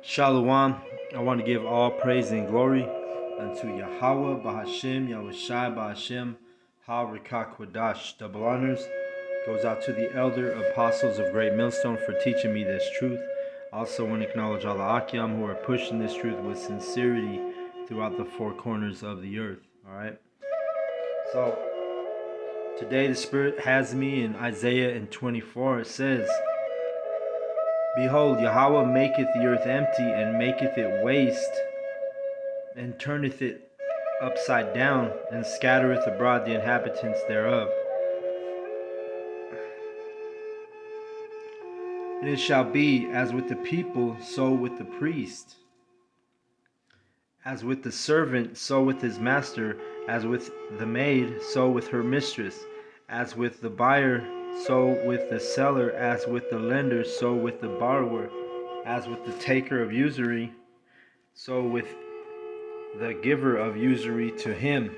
Shalom. I want to give all praise and glory unto Yahweh, Bahashem, Yahushai, Bahashem, Ha-Rikakwadash. Double honors goes out to the elder apostles of Great Millstone for teaching me this truth. I also want to acknowledge all the Akyam who are pushing this truth with sincerity throughout the four corners of the earth. Alright? So, today the Spirit has me in Isaiah 24. It says, Behold, Yahweh maketh the earth empty, and maketh it waste, and turneth it upside down, and scattereth abroad the inhabitants thereof. And it shall be, as with the people, so with the priest. As with the servant, so with his master. As with the maid, so with her mistress. As with the buyer, so with the seller. As with the lender, so with the borrower. As with the taker of usury, so with the giver of usury to him.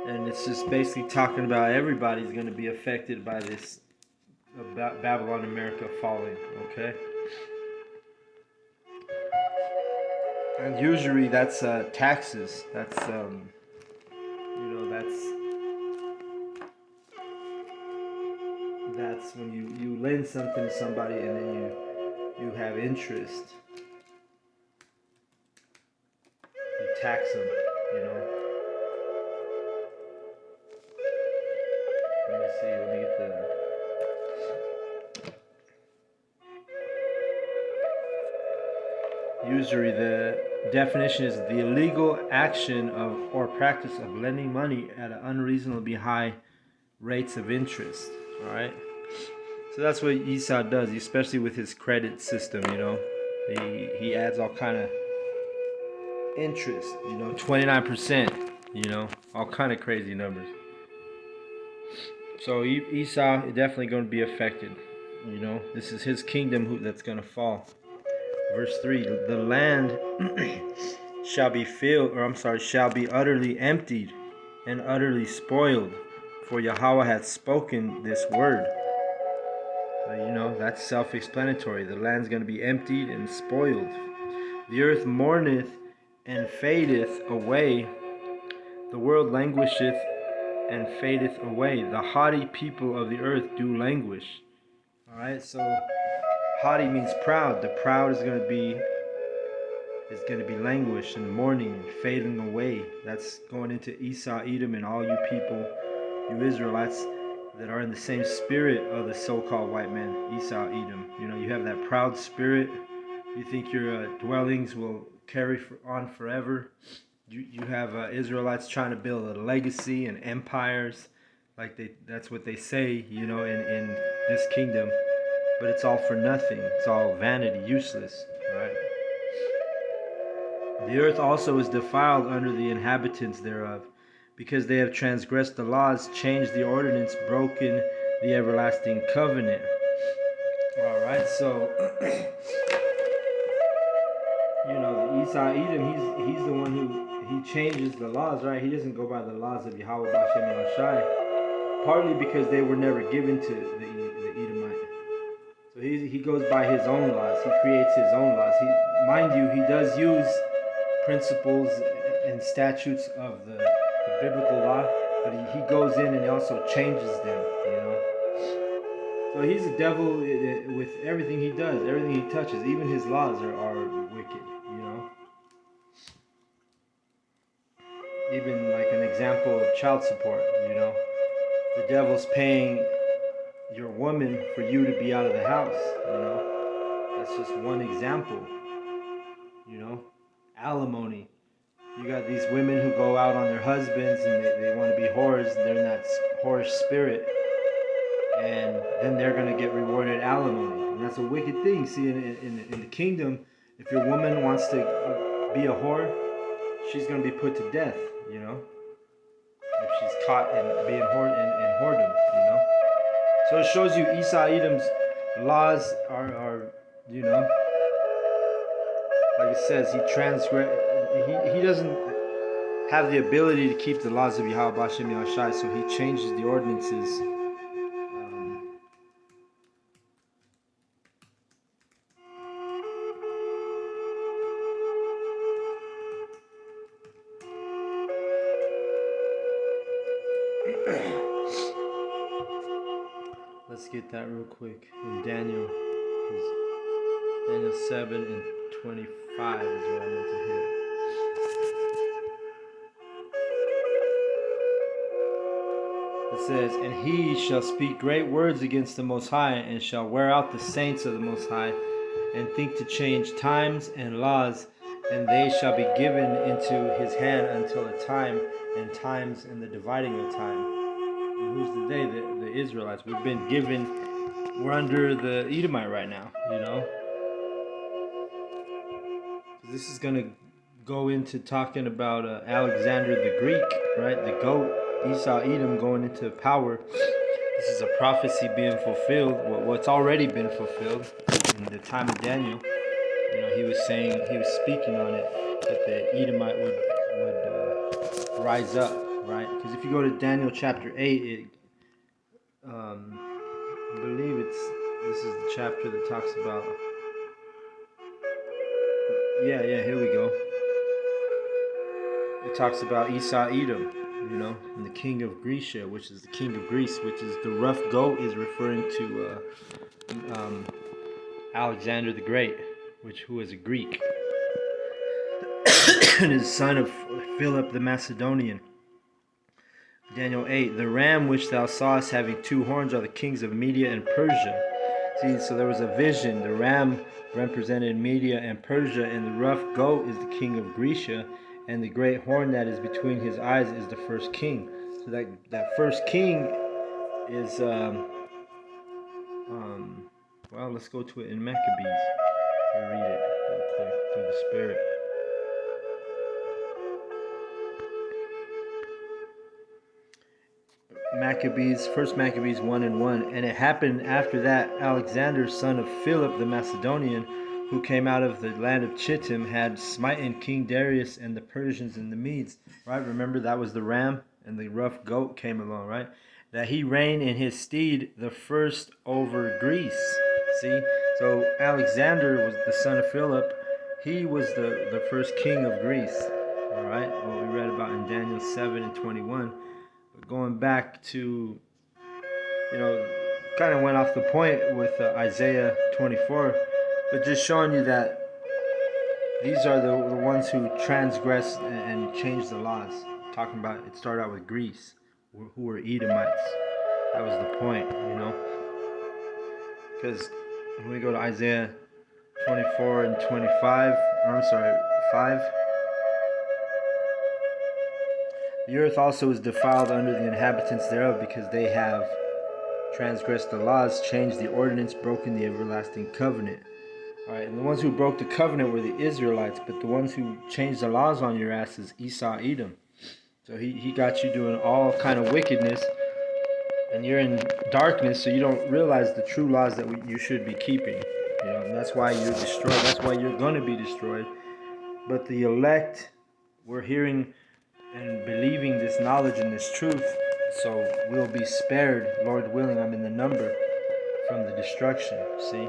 And it's just basically talking about everybody's going to be affected by this Babylon America falling, okay? And usury, that's taxes. That's that's when you lend something to somebody and then you have interest. You tax them, Let me see, let me get the usury. The definition is the illegal action of or practice of lending money at an unreasonably high rates of interest. All right, so that's what Esau does, especially with his credit system. He adds all kind of interest. 29%. All kind of crazy numbers. So Esau is definitely going to be affected. This is his kingdom that's going to fall. Verse 3, the land shall be utterly emptied and utterly spoiled, for Yahweh hath spoken this word. That's self-explanatory. The land's going to be emptied and spoiled. The earth mourneth and fadeth away. The world languisheth and fadeth away. The haughty people of the earth do languish. Alright, so haughty means proud. The proud is going to be languished and mourning and fading away. That's going into Esau, Edom, and all you people, you Israelites, that are in the same spirit of the so-called white man, Esau, Edom. You have that proud spirit. You think your dwellings will carry on forever. You have Israelites trying to build a legacy and empires, that's what they say, in this kingdom. But it's all for nothing. It's all vanity, useless, right? The earth also is defiled under the inhabitants thereof, because they have transgressed the laws, changed the ordinance, broken the everlasting covenant. All right, so Esau, Edom, he's the one he changes the laws, right? He doesn't go by the laws of Yahweh, Bashem, Yahushai, partly because they were never given to the Edomite. So he goes by his own laws. He creates his own laws. Mind you, he does use principles and statutes of the biblical law, but he goes in and he also changes them, So he's a devil with everything he does, everything he touches. Even his laws are wicked, Even like an example of child support, The devil's paying your woman for you to be out of the house, That's just one example, Alimony. You got these women who go out on their husbands and they want to be whores. They're in that whorish spirit. And then they're going to get rewarded alimony. And that's a wicked thing. See, in the kingdom, if your woman wants to be a whore, she's going to be put to death, If she's caught in being whoredom, So it shows you Esau, Edom's laws are like it says, he doesn't have the ability to keep the laws of Yahweh Bashem Yahushai, so he changes the ordinances Let's get that real quick in Daniel. Daniel 7 and 25 is what I meant to hit. It says, "And he shall speak great words against the Most High, and shall wear out the saints of the Most High, and think to change times and laws, and they shall be given into his hand until a time and times and the dividing of time." And who's the they? The Israelites. We've been given, we're under the Edomite right now, you know? This is going to go into talking about Alexander the Greek, right? The goat, Esau, Edom going into power. This is a prophecy being fulfilled, what's already been fulfilled in the time of Daniel. You know, he was speaking on it, that the Edomite would rise up, right? Because if you go to Daniel chapter 8, I believe this is the chapter that talks about. Yeah, here we go. It talks about Esau, Edom, you know, and the king of Grecia, which is the king of Greece, which is the rough goat, is referring to Alexander the Great, who is a Greek, and is son of Philip the Macedonian. Daniel 8, "The ram which thou sawest having two horns are the kings of Media and Persia." See, so there was a vision. The ram represented Media and Persia, and the rough goat is the king of Grecia, and the great horn that is between his eyes is the first king. So that first king is, well, let's go to it in Maccabees. We'll read it real quick through the Spirit. First Maccabees 1 and 1. "And it happened after that Alexander, son of Philip the Macedonian, who came out of the land of Chittim, had smitten King Darius and the Persians and the Medes." Right? Remember, that was the ram, and the rough goat came along, right? "That he reigned in his stead the first over Greece." See? So Alexander was the son of Philip. He was the first king of Greece. All right? What we read about in Daniel 7 and 21. But going back to, you know, kind of went off the point with Isaiah 24, but just showing you that these are the ones who transgressed and changed the laws. Talking about, it started out with Greece, who were Edomites. That was the point, you know. Because when we go to Isaiah 24 and 25, or I'm sorry, 5. "The earth also is defiled under the inhabitants thereof, because they have transgressed the laws, changed the ordinance, broken the everlasting covenant." All right, and the ones who broke the covenant were the Israelites, but the ones who changed the laws on your ass is Esau, Edom. So he got you doing all kind of wickedness, and you're in darkness, so you don't realize the true laws that you should be keeping. You know, and that's why you're destroyed. That's why you're going to be destroyed. But the elect, we're hearing and believing this knowledge and this truth, so we'll be spared, Lord willing. I'm in the number, from the destruction. See,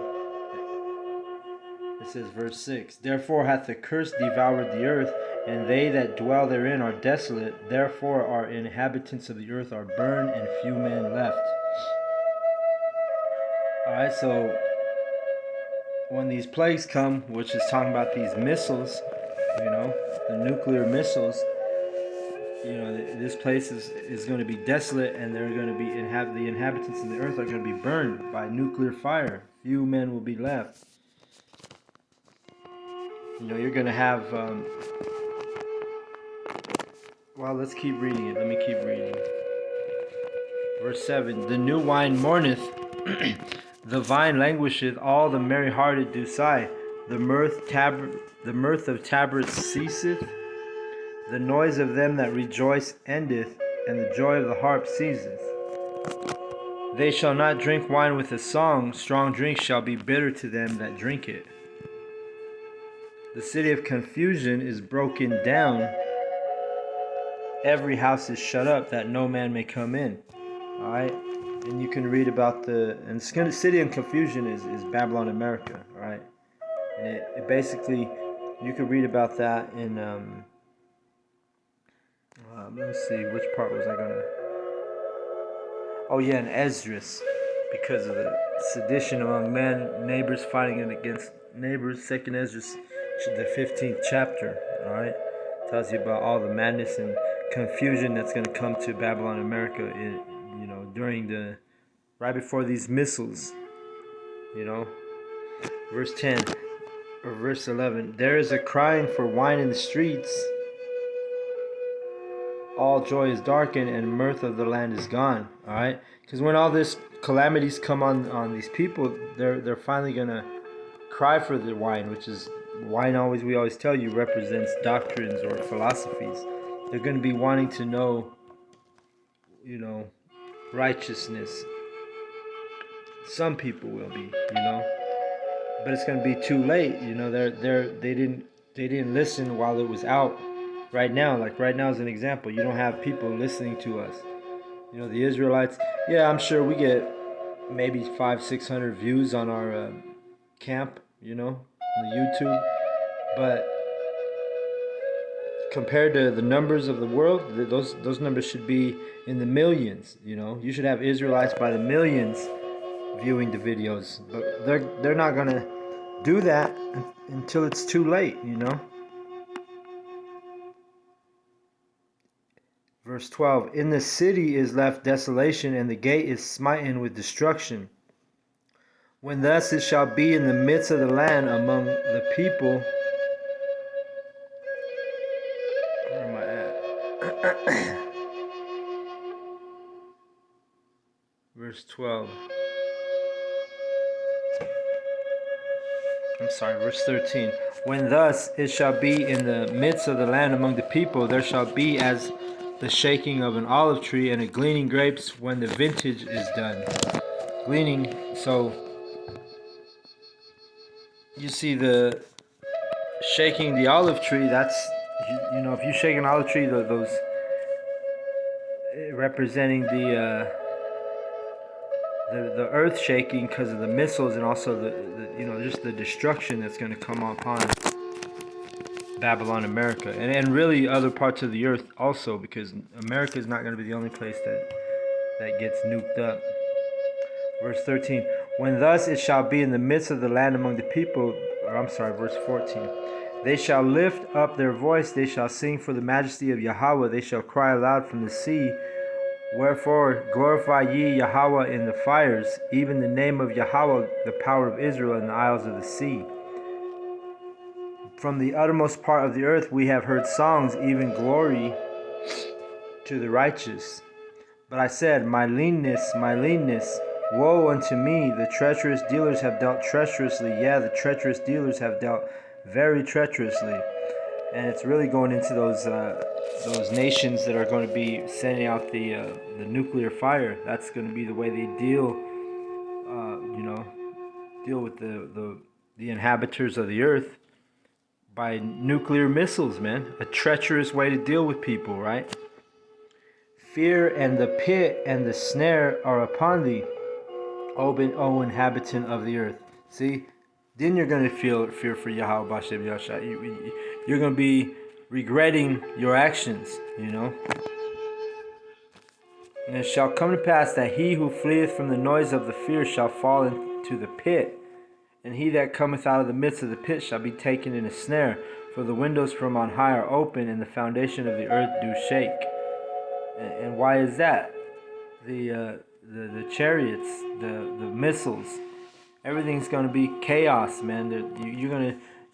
it says verse 6, "Therefore hath the curse devoured the earth, and they that dwell therein are desolate. Therefore our inhabitants of the earth are burned, and few men left." Alright, so when these plagues come, which is talking about these missiles, you know, the nuclear missiles, you know, this place is going to be desolate, and they're going to be the inhabitants of the earth are going to be burned by nuclear fire. Few men will be left. You know, you're going to have, well, let's keep reading it. Let me keep reading. Verse 7, "The new wine mourneth, the vine languisheth, all the merry-hearted do sigh. The mirth of tabrets ceaseth, the noise of them that rejoice endeth, and the joy of the harp ceaseth. They shall not drink wine with a song, strong drink shall be bitter to them that drink it. The city of confusion is broken down, every house is shut up, that no man may come in." Alright? And you can read about the city of confusion is Babylon, America, alright? And it basically, you can read about that in, let me see, which part was I gonna, Oh yeah, and Esdras, because of the sedition among men, neighbors fighting against neighbors. Second Esdras, the 15th chapter. All right, tells you about all the madness and confusion that's going to come to Babylon, America. During the right before these missiles. Verse 10 or verse 11. There is a crying for wine in the streets. All joy is darkened and mirth of the land is gone. All right, because when all this calamities come on these people, they're finally gonna cry for the wine, which is wine. We always tell you represents doctrines or philosophies. They're gonna be wanting to know, righteousness. Some people will be, but it's gonna be too late. They didn't listen while it was out. Right now, like right now as an example, you don't have people listening to us. The Israelites. Yeah, I'm sure we get maybe 500-600 views on our camp, on the YouTube. But compared to the numbers of the world, those numbers should be in the millions. You should have Israelites by the millions viewing the videos, but they're not gonna do that until it's too late. Verse 12, in the city is left desolation, and the gate is smitten with destruction. When thus it shall be in the midst of the land among the people. Where am I at? Verse 12. I'm sorry, verse 13. When thus it shall be in the midst of the land among the people, there shall be as the shaking of an olive tree and a gleaning grapes when the vintage is done. Gleaning, so you see the shaking the olive tree, that's, if you shake an olive tree, those representing the earth shaking because of the missiles and also the just the destruction that's going to come upon Babylon, America, and really other parts of the earth also, because America is not going to be the only place that gets nuked up. Verse 13, when thus it shall be in the midst of the land among the people, verse 14, they shall lift up their voice, they shall sing for the majesty of Yahweh, they shall cry aloud from the sea. Wherefore glorify ye Yahweh in the fires, even the name of Yahweh, the power of Israel in the isles of the sea. From the uttermost part of the earth we have heard songs, even glory to the righteous. But I said, my leanness, woe unto me, the treacherous dealers have dealt treacherously. Yeah, the treacherous dealers have dealt very treacherously. And it's really going into those nations that are going to be sending out the nuclear fire. That's going to be the way they deal with the inhabitants of the earth, by nuclear missiles, man. A treacherous way to deal with people, right? Fear and the pit and the snare are upon thee, O inhabitant of the earth. See, then you're going to feel fear for Yahweh Bashem Yahshua. You're going to be regretting your actions, And it shall come to pass that he who fleeth from the noise of the fear shall fall into the pit, and he that cometh out of the midst of the pit shall be taken in a snare. For the windows from on high are open, and the foundation of the earth do shake. And why is that? The chariots, the missiles, everything's going to be chaos, man.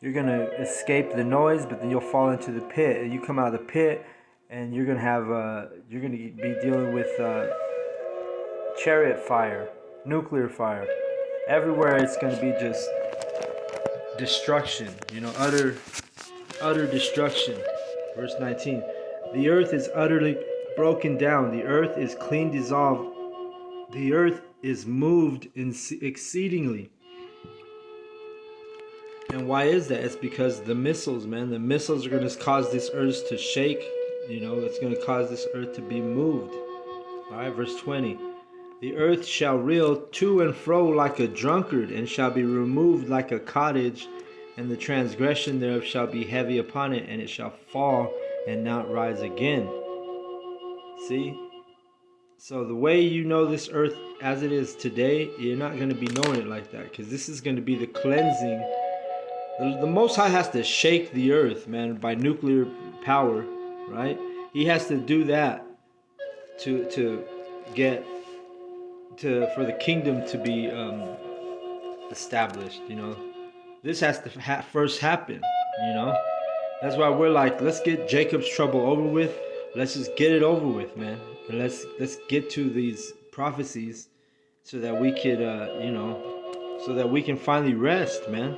You're gonna escape the noise, but then you'll fall into the pit. And you come out of the pit, and you're gonna be dealing with chariot fire, nuclear fire. Everywhere it's going to be just destruction, utter destruction. Verse 19, the earth is utterly broken down. The earth is clean dissolved. The earth is moved exceedingly. And why is that? It's because the missiles, man. The missiles are going to cause this earth to shake. It's going to cause this earth to be moved. All right, verse 20. The earth shall reel to and fro like a drunkard, and shall be removed like a cottage, and the transgression thereof shall be heavy upon it, and it shall fall and not rise again. See? So the way you know this earth as it is today, you're not going to be knowing it like that, because this is going to be the cleansing. The Most High has to shake the earth, man, by nuclear power, right? He has to do that to get for the kingdom to be established. This has to first happen. You know, that's why we're like, let's get Jacob's trouble over with. Let's just get it over with, man, and let's get to these prophecies so that we could, so that we can finally rest, man.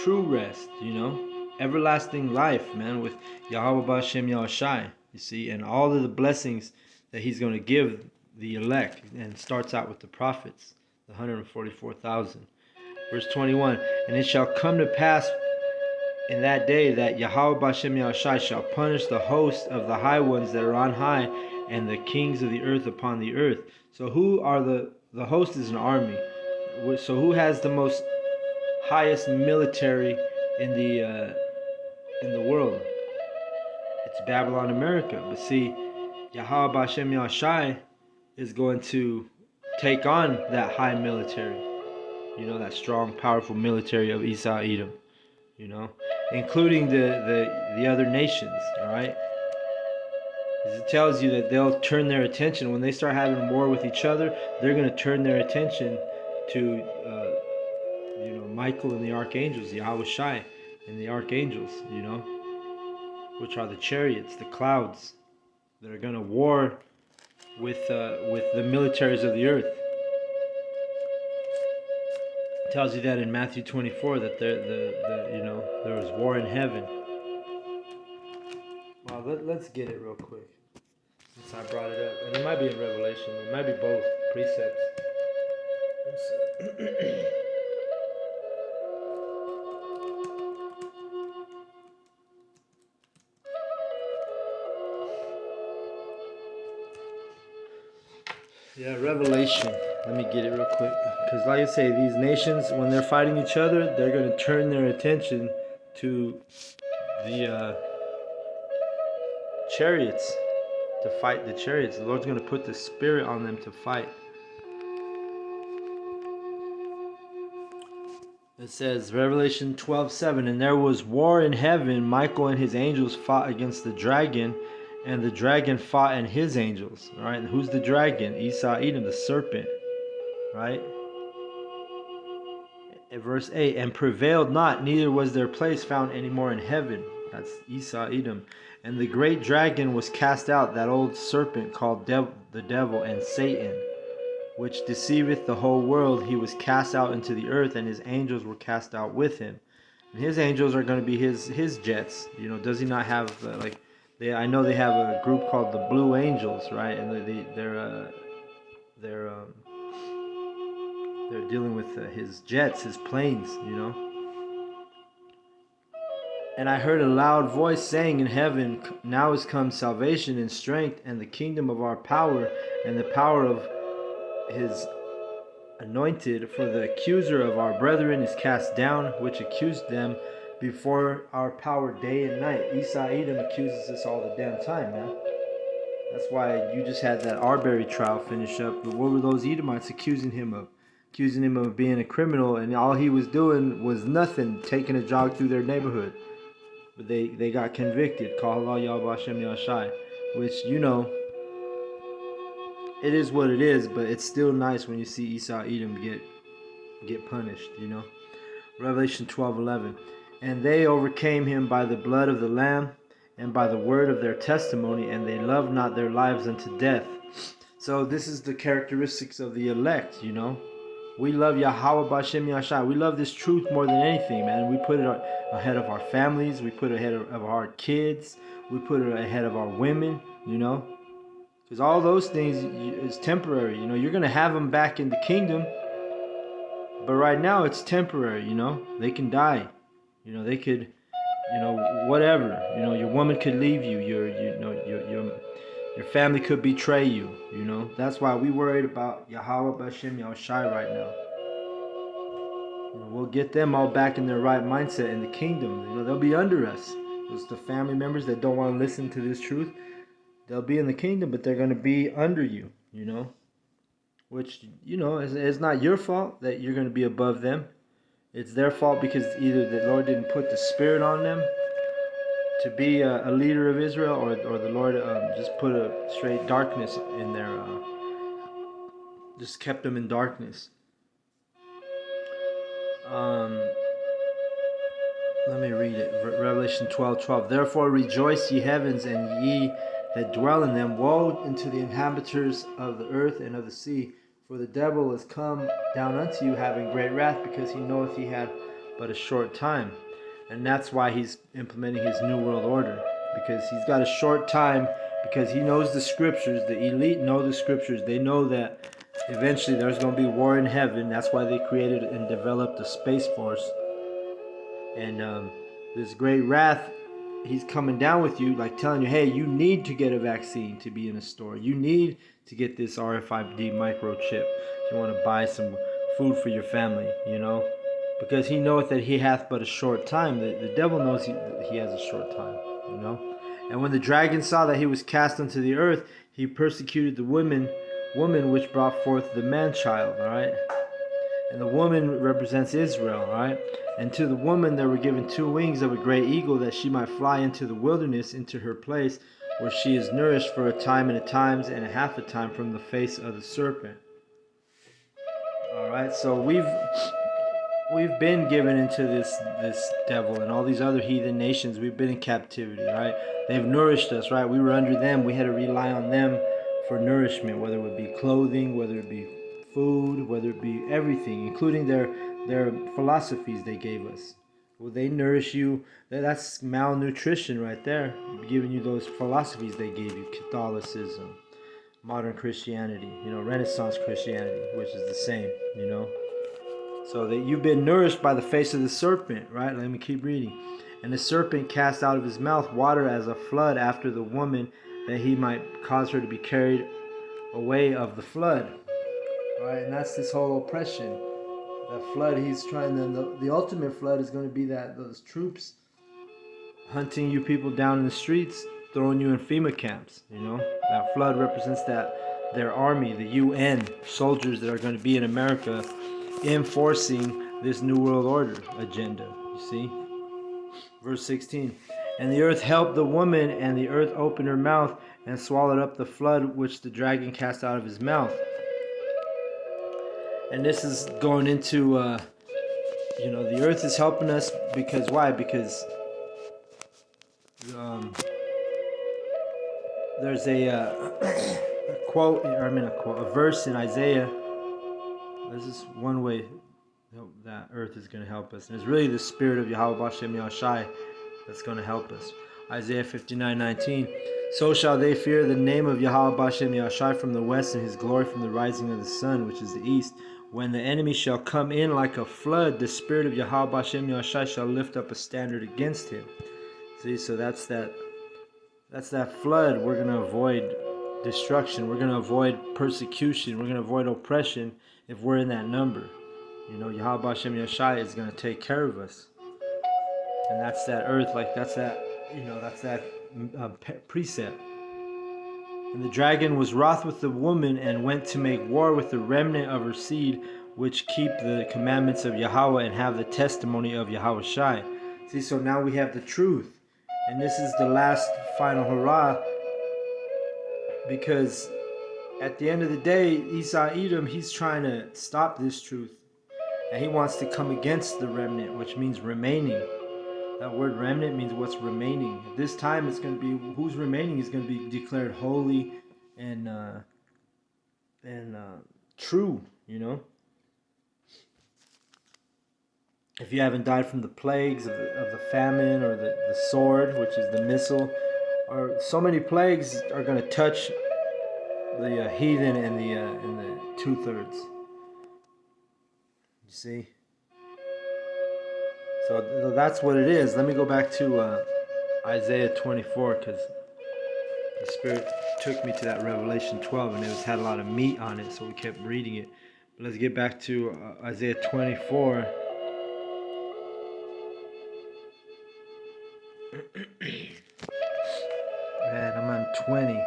True rest, everlasting life, man, with Yahweh Bashem Yahushai, you see, and all of the blessings that He's going to give the elect, and starts out with the prophets, the 144,000. Verse 21, and it shall come to pass in that day that Yahweh Bashem Yahushai shall punish the host of the high ones that are on high, and the kings of the earth upon the earth. So who are the host? Is an army. So who has the most highest military in the world? It's Babylon, America. But see, Yahweh Bashem Yahushai is going to take on that high military. That strong, powerful military of Esau, Edom. Including the other nations. All right. It tells you that they'll turn their attention when they start having war with each other. They're going to turn their attention to Michael and the archangels, Yahweh Shai and the archangels, which are the chariots, the clouds that are going to war with the militaries of the earth. It tells you that in Matthew 24 that there was war in heaven. Well, let's get it real quick since I brought it up, and it might be in Revelation. It might be both precepts. Yeah, Revelation. Let me get it real quick. Because like I say, these nations, when they're fighting each other, they're going to turn their attention to the chariots, to fight the chariots. The Lord's going to put the Spirit on them to fight. It says, Revelation 12:7, and there was war in heaven. Michael and his angels fought against the dragon, and the dragon fought and his angels. All right, and who's the dragon? Esau, Edom, the serpent. Right? In verse 8, and prevailed not, neither was their place found any more in heaven. That's Esau, Edom. And the great dragon was cast out, that old serpent called the devil and Satan, which deceiveth the whole world. He was cast out into the earth, and his angels were cast out with him. And his angels are going to be his jets. Does he not have I know they have a group called the Blue Angels, right? And they're dealing with his jets, his planes, And I heard a loud voice saying in heaven, now is come salvation and strength and the kingdom of our power and the power of his anointed, for the accuser of our brethren is cast down, which accused them before our power day and night. Esau Edom accuses us all the damn time, man. That's why you just had that Arbery trial finish up. But what were those Edomites accusing him of? Accusing him of being a criminal, and all he was doing was nothing, taking a jog through their neighborhood. But they got convicted. Call Allah Yahweh Hashem Yahshai. Which, it is what it is, but it's still nice when you see Esau Edom get punished, Revelation 12:11. And they overcame him by the blood of the Lamb and by the word of their testimony, and they loved not their lives unto death. So this is the characteristics of the elect, We love Yahweh Bashem Yahshai. We love this truth more than anything, man. We put it ahead of our families. We put it ahead of our kids. We put it ahead of our women, Because all those things is temporary, You're going to have them back in the kingdom. But right now it's temporary, They can die. They could, whatever. Your woman could leave you. Your family could betray you, That's why we worried about Yahweh Bashem Yahushai right now. We'll get them all back in their right mindset in the kingdom. They'll be under us. Those the family members that don't want to listen to this truth, They'll be in the kingdom, but they're going to be under you, which, is not your fault that you're going to be above them. It's their fault because either the Lord didn't put the Spirit on them to be a leader of Israel, or the Lord just put a straight darkness in their, just kept them in darkness. Let me read it. Revelation 12:12. Therefore rejoice, ye heavens, and ye that dwell in them. Woe unto the inhabitants of the earth and of the sea, for the devil is come down unto you, having great wrath, because he knoweth he had but a short time. And that's why he's implementing his new world order, because he's got a short time, because he knows the scriptures. The elite know the scriptures. They know that eventually there's going to be war in heaven. That's why they created and developed the Space Force. And this great wrath, he's coming down with you, like telling you, hey, you need to get a vaccine to be in a store. You need to get this RFID microchip if you want to buy some food for your family, because he knoweth that he hath but a short time. The devil knows he has a short time, And when the dragon saw that he was cast unto the earth, he persecuted the woman which brought forth the man-child, all right? And the woman represents Israel, all right? And to the woman there were given 2 wings of a great eagle, that she might fly into the wilderness, into her place, where she is nourished for a time and a times and a half a time from the face of the serpent. All right, so we've been given into this devil and all these other heathen nations. We've been in captivity, right? They've nourished us, right? We were under them. We had to rely on them for nourishment, whether it would be clothing, whether it be food, whether it be everything, including their philosophies they gave us. Well, they nourish you. That's malnutrition right there, giving you those philosophies they gave you. Catholicism, modern Christianity, Renaissance Christianity, which is the same, So that you've been nourished by the face of the serpent, right? Let me keep reading. And the serpent cast out of his mouth water as a flood after the woman, that he might cause her to be carried away of the flood. Right, and that's this whole oppression. That flood, he's trying to, the ultimate flood is going to be that those troops hunting you people down in the streets, throwing you in FEMA camps, That flood represents their army, the UN soldiers that are going to be in America enforcing this New World Order agenda, you see? Verse 16. And the earth helped the woman, and the earth opened her mouth and swallowed up the flood which the dragon cast out of his mouth. And this is going into, the earth is helping us because why? Because there's a verse in Isaiah. This is one way that earth is going to help us. And it's really the spirit of Yahweh Bashem Yahushai that's going to help us. Isaiah 59:19. So shall they fear the name of Yahweh Bashem Yahushai from the west, and his glory from the rising of the sun, which is the east. When the enemy shall come in like a flood, the spirit of Yahweh Bashem Yahushai shall lift up a standard against him. See, so that's that flood. We're going to avoid destruction. We're going to avoid persecution. We're going to avoid oppression if we're in that number. Yahweh Bashem Yahushai is going to take care of us. And that's that earth, that's that precept. And the dragon was wroth with the woman, and went to make war with the remnant of her seed, which keep the commandments of Yahweh and have the testimony of Yahushai. See, so now we have the truth. And this is the last final hurrah, because at the end of the day, Esau Edom, he's trying to stop this truth. And he wants to come against the remnant, which means remaining. That word remnant means what's remaining. At this time, it's going to be, who's remaining is going to be declared holy and true, If you haven't died from the plagues of the famine, or the sword, which is the missile, or so many plagues are going to touch the heathen in the 2/3. You see? So that's what it is. Let me go back to Isaiah 24, because the Spirit took me to that Revelation 12, and it had a lot of meat on it, so we kept reading it. But let's get back to Isaiah 24. And I'm on 20.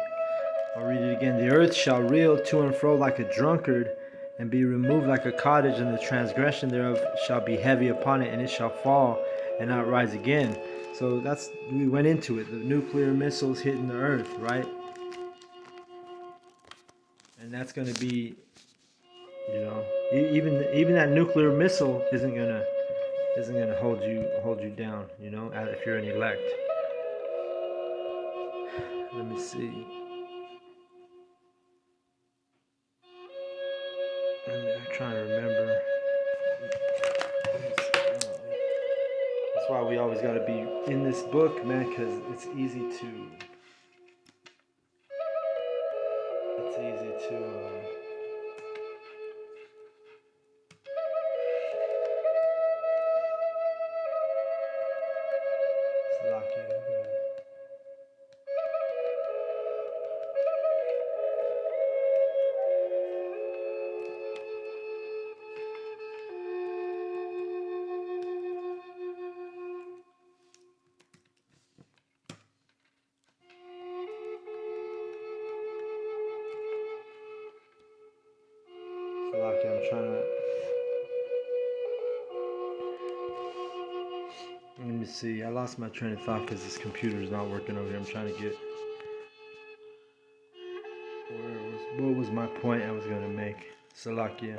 I'll read it again. The earth shall reel to and fro like a drunkard, and be removed like a cottage, and the transgression thereof shall be heavy upon it, and it shall fall and not rise again. So we went into it. The nuclear missiles hitting the earth, right? And that's going to be, even that nuclear missile isn't gonna hold you down, if you're an elect. Let me see. I'm trying to remember. That's why we always got to be in this book, man, because it's easy to. Lock it. I'm trying to. Let me see. I lost my train of thought because this computer is not working over here. I'm trying to get. What was my point I was going to make? Salakia.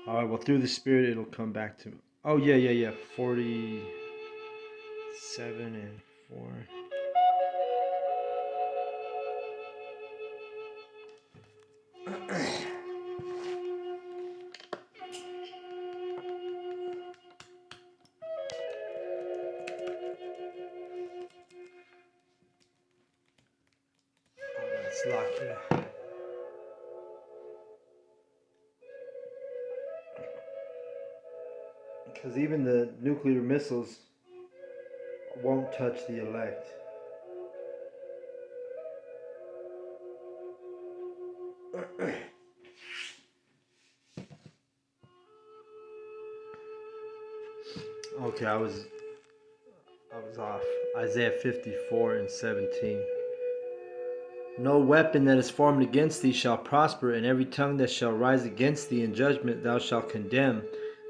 Alright, well, through the Spirit, it'll come back to me. Oh, yeah. 47 and 4. Salakia. Because even the nuclear missiles won't touch the elect. Okay, I was off. Isaiah 54 and 17. No weapon that is formed against thee shall prosper, and every tongue that shall rise against thee in judgment thou shalt condemn.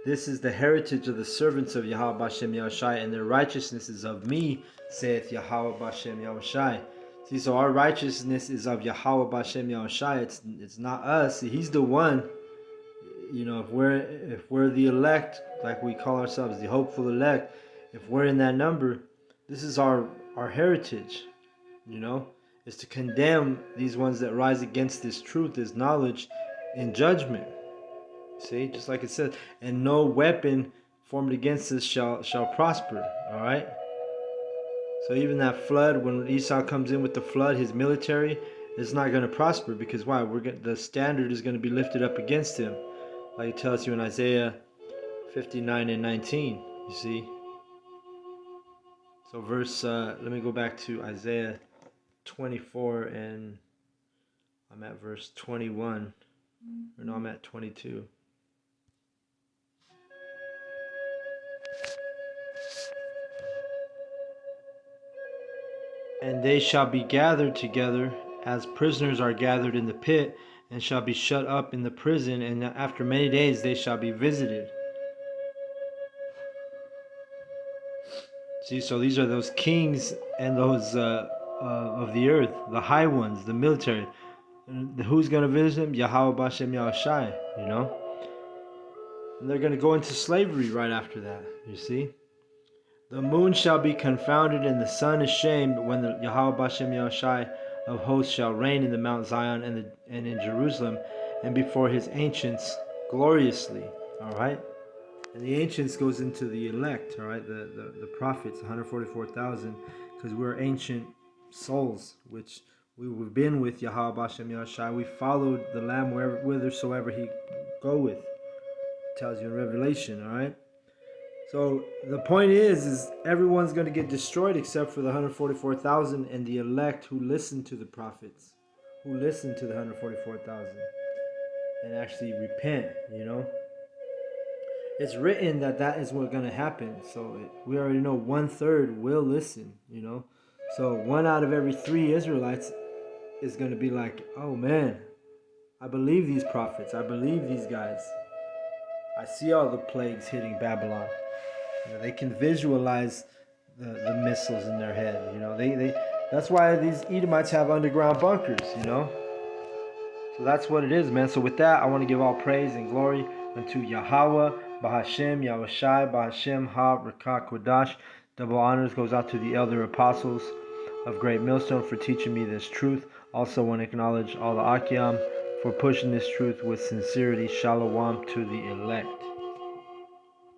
This is the heritage of the servants of Yahweh Bashem Yahushai, and their righteousness is of me, saith Yahweh Bashem Yahushai. See, so our righteousness is of Yahweh Bashem Yahushai. It's not us. He's the one. If we're the elect, like we call ourselves, the hopeful elect, if we're in that number, this is our heritage. Is to condemn these ones that rise against this truth, this knowledge, in judgment. See, just like it says, and no weapon formed against us shall prosper. All right. So even that flood, when Esau comes in with the flood, his military is not going to prosper because why? The standard is going to be lifted up against him, like it tells you in Isaiah 59 and 19. You see. So let me go back to Isaiah 24, and I'm at verse 21. Or no, I'm at 22. And they shall be gathered together as prisoners are gathered in the pit, and shall be shut up in the prison, and after many days they shall be visited. See, so these are those kings and those of the earth, the high ones, the military. Who's going to visit them? Yahweh Bashem Yahushai, And they're going to go into slavery right after that, you see. The moon shall be confounded and the sun ashamed when the Yahweh Bashem Yahushai of hosts shall reign in the Mount Zion and in Jerusalem and before his ancients gloriously. All right. And the ancients goes into the elect, all right, the prophets, 144,000, because we're ancient souls, which we've been with Yahweh Bashem Yahushai. We followed the Lamb whithersoever he goeth. It tells you in Revelation, all right. So the point is everyone's going to get destroyed except for the 144,000 and the elect who listen to the prophets, who listen to the 144,000 and actually repent, it's written that that is what's going to happen. So we already know 1/3 will listen, So 1 out of every 3 Israelites is going to be like, oh man, I believe these prophets. I believe these guys. I see all the plagues hitting Babylon. They can visualize the missiles in their head. That's why these Edomites have underground bunkers. So that's what it is, man. So with that, I want to give all praise and glory unto Yahweh, Bahashem, Yahushai, Bahashem, Ha, Rakah, Kodash. Double honors goes out to the elder apostles of Great Millstone for teaching me this truth. Also want to acknowledge all the Akiam for pushing this truth with sincerity. Shalom to the elect.